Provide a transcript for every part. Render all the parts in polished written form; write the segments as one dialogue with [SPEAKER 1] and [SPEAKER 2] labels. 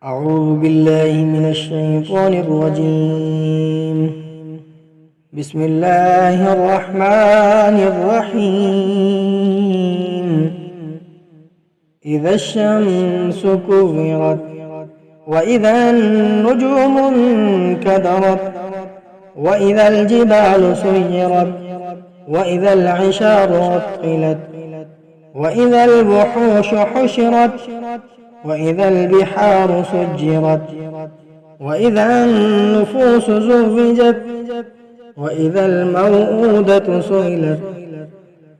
[SPEAKER 1] أعوذ بالله من الشيطان الرجيم. بسم الله الرحمن الرحيم. إذا الشمس كورت وإذا النجوم انكدرت وإذا الجبال سيرت وإذا العشار عطلت وإذا الوحوش حشرت وإذا البحار سجرت وإذا النفوس زوجت وإذا الموءودة سئلت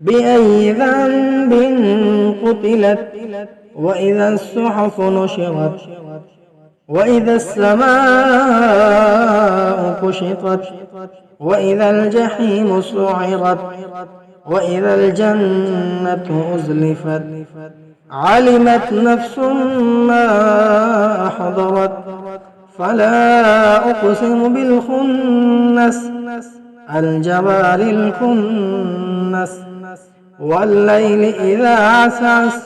[SPEAKER 1] بأي ذنب قتلت وإذا الصحف نشرت وإذا السماء كشطت وإذا الجحيم سعرت وإذا الجنة أزلفت علمت نفس ما أحضرت فلا أقسم بالخنس الجوار الكنس والليل إذا عسعس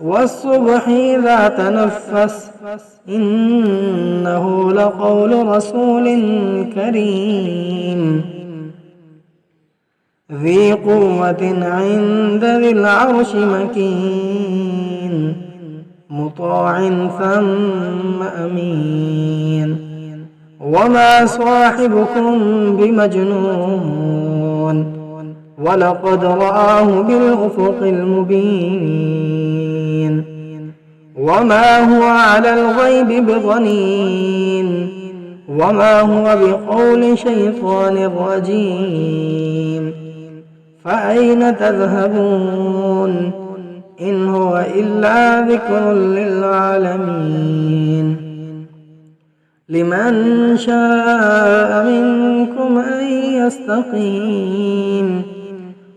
[SPEAKER 1] والصبح إذا تنفس إنه لقول رسول كريم ذي قوة عند ذي العرش مكين مطاع ثم أمين وما صاحبكم بمجنون ولقد رآه بالأفق المبين وما هو على الغيب بضنين وما هو بقول شيطان رجيم فأين تذهبون إن هو إلا ذكر للعالمين لمن شاء منكم أن يستقيم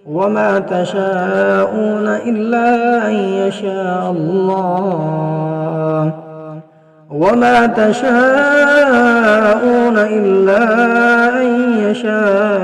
[SPEAKER 1] وما تشاءون إلا أن يشاء الله وما تشاءون إلا أن يشاء